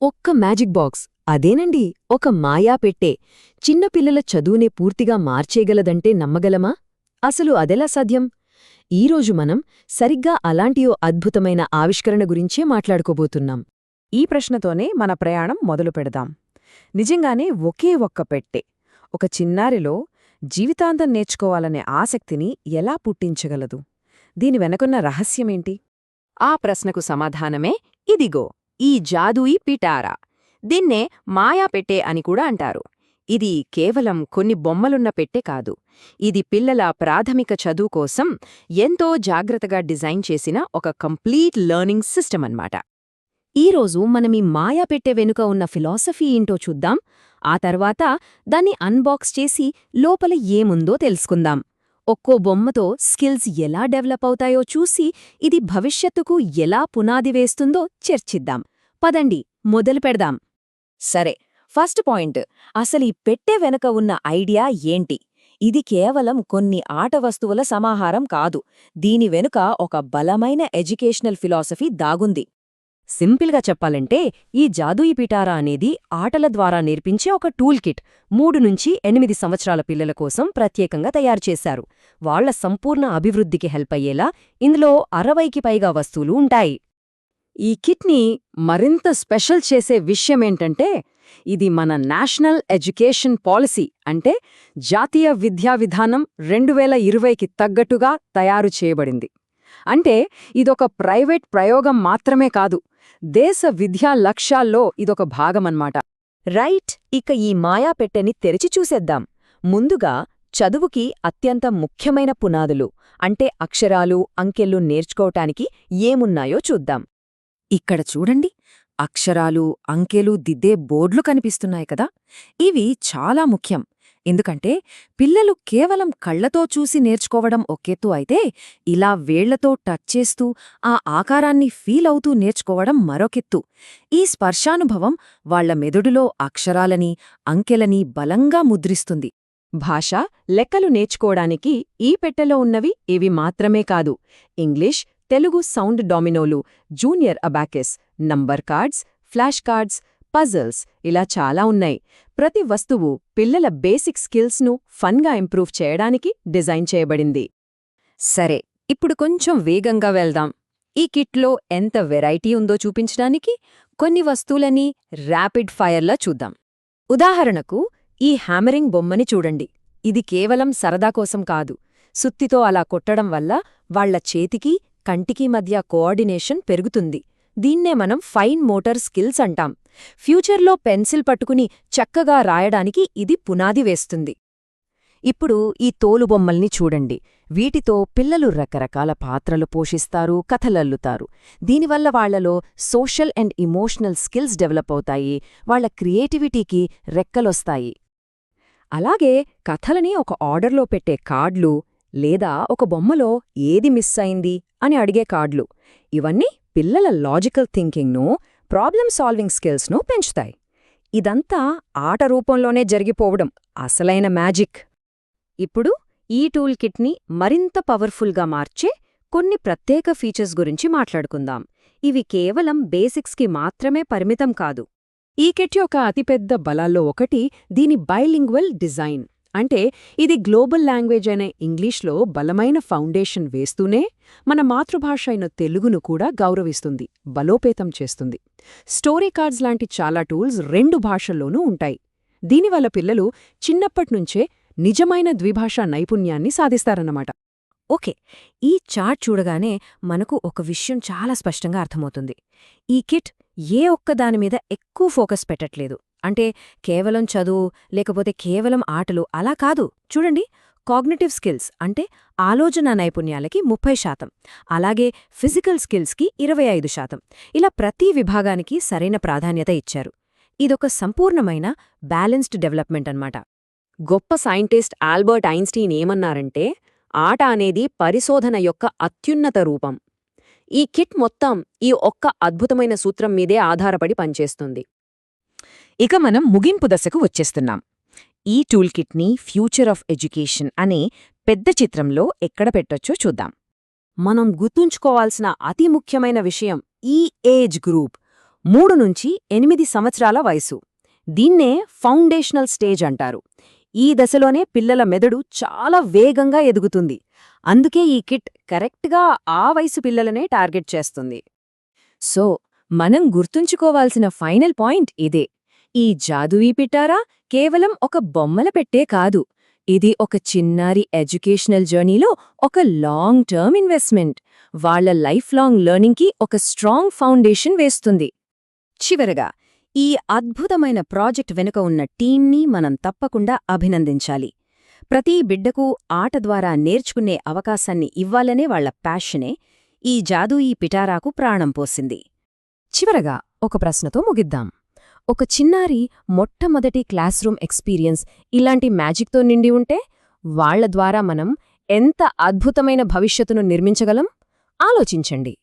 ఒక్క magic box అదేనండి ఒక మాయా పెట్టే చిన్నపిల్లల చదువునే పూర్తిగా మార్చేయగలదంటే నమ్మగలమా? అసలు అదెలా సాధ్యం? ఈరోజు మనం సరిగ్గా అలాంటి ఓ అద్భుతమైన ఆవిష్కరణ గురించే మాట్లాడుకోబోతున్నాం. ఈ ప్రశ్నతోనే మన ప్రయాణం మొదలు పెడదాం. నిజంగానే ఒకే ఒక్క పెట్టె ఒక చిన్నారిలో జీవితాంతం నేర్చుకోవాలనే ఆసక్తిని ఎలా పుట్టించగలదు? దీని వెనకున్న రహస్యమేంటి? ఆ ప్రశ్నకు సమాధానమే ఇదిగో ఈ జాదూయి పిటారా. దీన్నే మాయా పెట్టె అని కూడా అంటారు. ఇది కేవలం కొన్ని బొమ్మలున్న పెట్టె కాదు. ఇది పిల్లల ప్రాథమిక చదువు కోసం ఎంతో జాగ్రత్తగా డిజైన్ చేసిన ఒక కంప్లీట్ లెర్నింగ్ సిస్టమ్ అన్నమాట. ఈరోజు మనమీ మాయా పెట్టె వెనుక ఉన్న ఫిలాసఫీ ఏంటో చూద్దాం. ఆ తర్వాత దాన్ని అన్బాక్స్ చేసి లోపల ఏముందో తెలుసుకుందాం. ఒక్కో బొమ్మతో స్కిల్స్ ఎలా డెవలప్ అవుతాయో చూసి ఇది భవిష్యత్తుకు ఎలా పునాది వేస్తుందో చర్చిద్దాం. పదండి, మొదలు పెడదాం. సరే, ఫస్ట్ పాయింట్, అసలీ పెట్టె వెనక ఉన్న ఐడియా ఏంటి? ఇది కేవలం కొన్ని ఆట వస్తువుల సమాహారం కాదు. దీని వెనుక ఒక బలమైన ఎడ్యుకేషనల్ ఫిలాసఫీ దాగుంది. సింపుల్గా చెప్పాలంటే ఈ జాదూయి పిటారా అనేది ఆటల ద్వారా నేర్పించే ఒక టూల్ కిట్. 3 నుంచి 8 సంవత్సరాల పిల్లల కోసం ప్రత్యేకంగా తయారుచేశారు. వాళ్ల సంపూర్ణ అభివృద్ధికి హెల్ప్ అయ్యేలా ఇందులో 60కి పైగా వస్తువులు ఉంటాయి. ఈ కిట్ని మరింత స్పెషల్ చేసే విషయమేంటంటే ఇది మన నేషనల్ ఎడ్యుకేషన్ పాలసీ అంటే జాతీయ విద్యా విధానం 2020కి తగ్గట్టుగా తయారు చేయబడింది. అంటే ఇదొక ప్రైవేట్ ప్రయోగం మాత్రమే కాదు, దేశ విద్యా లక్ష్యాల్లో ఇదొక భాగమన్నమాట. రైట్, ఇక ఈ మాయా పెట్టెని తెరిచి చూసేద్దాం. ముందుగా చదువుకి అత్యంత ముఖ్యమైన పునాదులు అంటే అక్షరాలు, అంకెలు నేర్చుకోవటానికి ఏమున్నాయో చూద్దాం. ఇక్కడ చూడండి, అక్షరాలు, అంకెలు దిద్దే బోర్డులు కనిపిస్తున్నాయి కదా. ఇవి చాలా ముఖ్యం. ఎందుకంటే పిల్లలు కేవలం కళ్లతో చూసి నేర్చుకోవడం ఒకెత్తు అయితే, ఇలా వేళ్లతో టచ్ చేస్తూ ఆ ఆకారాన్ని ఫీల్ అవుతూ నేర్చుకోవడం మరొకెత్తు. ఈ స్పర్శానుభవం వాళ్ల మెదడులో అక్షరాలని, అంకెలని బలంగా ముద్రిస్తుంది. భాష, లెక్కలు నేర్చుకోవడానికి ఈ పెట్టెలో ఉన్నవి ఇవి మాత్రమే కాదు. ఇంగ్లీష్, తెలుగు సౌండ్ డామినోలు, junior abacus, number cards, flash cards, puzzles ఇలా చాలా ఉన్నాయి. ప్రతి వస్తువు పిల్లల బేసిక్ స్కిల్స్ను ఫన్గా ఇంప్రూవ్ చేయడానికి డిజైన్ చేయబడింది. సరే, ఇప్పుడు కొంచెం వేగంగా వెళ్దాం. ఈ కిట్లో ఎంత వెరైటీ ఉందో చూపించడానికి కొన్ని వస్తువులని ర్యాపిడ్ ఫైర్లా చూద్దాం. ఉదాహరణకు ఈ హ్యామరింగ్ బొమ్మని చూడండి. ఇది కేవలం సరదా కోసం కాదు. సుత్తితో అలా కొట్టడం వల్ల వాళ్ల చేతికి, కంటికి మధ్య కోఆర్డినేషన్ పెరుగుతుంది. దీన్నే మనం ఫైన్ మోటార్ స్కిల్స్ అంటాం. ఫ్యూచర్లో పెన్సిల్ పట్టుకుని చక్కగా రాయడానికి ఇది పునాది వేస్తుంది. ఇప్పుడు ఈ తోలుబొమ్మల్ని చూడండి. వీటితో పిల్లలు రకరకాల పాత్రలు పోషిస్తారు, కథలల్లుతారు. దీనివల్ల వాళ్లలో social and emotional skills develop అవుతాయి. వాళ్ల క్రియేటివిటీకి రెక్కలొస్తాయి. అలాగే కథలని ఒక ఆర్డర్లో పెట్టే కార్డులు, లేదా ఒక బొమ్మలో ఏది మిస్ అయింది అని అడిగే కార్డులు, ఇవన్నీ పిల్లల లాజికల్ థింకింగ్ను, ప్రాబ్లమ్ సాల్వింగ్ స్కిల్స్ను పెంచుతాయి. ఇదంతా ఆట రూపంలోనే జరిగిపోవడం అసలైన మ్యాజిక్. ఇప్పుడు ఈ టూల్ కిట్ని మరింత పవర్ఫుల్గా మార్చే కొన్ని ప్రత్యేక ఫీచర్స్ గురించి మాట్లాడుకుందాం. ఇవి కేవలం బేసిక్స్కి మాత్రమే పరిమితం కాదు. ఈ కిట్ యొక్క అతిపెద్ద బలాల్లో ఒకటి దీని బైలింగ్వల్ డిజైన్. అంటే ఇది గ్లోబల్ లాంగ్వేజ్ అయిన ఇంగ్లీష్లో బలమైన ఫౌండేషన్ వేస్తూనే మన మాతృభాష అయిన తెలుగును కూడా గౌరవిస్తుంది, బలోపేతం చేస్తుంది. స్టోరీ కార్డ్స్ లాంటి చాలా టూల్స్ 2 భాషల్లోనూ ఉంటాయి. దీనివల్ల పిల్లలు చిన్నప్పట్నుంచే నిజమైన ద్విభాషా నైపుణ్యాన్ని సాధిస్తారన్నమాట. ఓకే, ఈ చార్ట్ చూడగానే మనకు ఒక విషయం చాలా స్పష్టంగా అర్థమవుతుంది. ఈ కిట్ ఏ ఒక్కదానిమీద ఎక్కువ ఫోకస్ పెట్టట్లేదు. అంటే కేవలం చదువు లేకపోతే కేవలం ఆటలు అలా కాదు. చూడండి, కాగ్నిటివ్ స్కిల్స్ అంటే ఆలోచన నైపుణ్యాలకి 30%, అలాగే ఫిజికల్ స్కిల్స్కి 25%, ఇలా ప్రతి విభాగానికి సరైన ప్రాధాన్యత ఇచ్చారు. ఇదొక సంపూర్ణమైన బ్యాలెన్స్డ్ డెవలప్మెంట్ అన్నమాట. గొప్ప సైంటిస్ట్ ఆల్బర్ట్ ఐన్స్టీన్ ఏమన్నారంటే, ఆట అనేది పరిశోధన యొక్క అత్యున్నత రూపం. ఈ కిట్ మొత్తం ఈ ఒక్క అద్భుతమైన సూత్రం మీదే ఆధారపడి పనిచేస్తుంది. ఇక మనం ముగింపు దశకు వచ్చేస్తున్నాం. ఈ టూల్ కిట్ని ఫ్యూచర్ ఆఫ్ ఎడ్యుకేషన్ అనే పెద్ద చిత్రంలో ఎక్కడ పెట్టొచ్చో చూద్దాం. మనం గుర్తుంచుకోవాల్సిన అతి ముఖ్యమైన విషయం ఈ ఏజ్ గ్రూప్. 3-8 సంవత్సరాల వయసు. దీన్నే ఫౌండేషనల్ స్టేజ్ అంటారు. ఈ దశలోనే పిల్లల మెదడు చాలా వేగంగా ఎదుగుతుంది. అందుకే ఈ కిట్ కరెక్ట్గా ఆ వయసు పిల్లలనే టార్గెట్ చేస్తుంది. సో మనం గుర్తుంచుకోవాల్సిన ఫైనల్ పాయింట్ ఇదే. ఈ జాదువీ పిటారా కేవలం ఒక బొమ్మల పెట్టే కాదు. ఇది ఒక చిన్నారి ఎడ్యుకేషనల్ జర్నీలో ఒక లాంగ్ టర్మ్ ఇన్వెస్ట్మెంట్. వాళ్ల లైఫ్ లాంగ్ లెర్నింగ్కి ఒక స్ట్రాంగ్ ఫౌండేషన్ వేస్తుంది. చివరగా, ఈ అద్భుతమైన ప్రాజెక్ట్ వెనుక ఉన్న టీంని మనం తప్పకుండా అభినందించాలి. ప్రతి బిడ్డకు ఆట ద్వారా నేర్చుకునే అవకాశాన్ని ఇవ్వాలనే వాళ్ల ప్యాషనే ఈ జాదూయి పిటారాకు ప్రాణం పోసింది. చివరగా ఒక ప్రశ్నతో ముగిద్దాం. ఒక చిన్నారి మొట్టమొదటి క్లాస్ రూమ్ ఎక్స్పీరియన్స్ ఇలాంటి మ్యాజిక్తో నిండి ఉంటే వాళ్ల ద్వారా మనం ఎంత అద్భుతమైన భవిష్యత్తును నిర్మించగలం? ఆలోచించండి.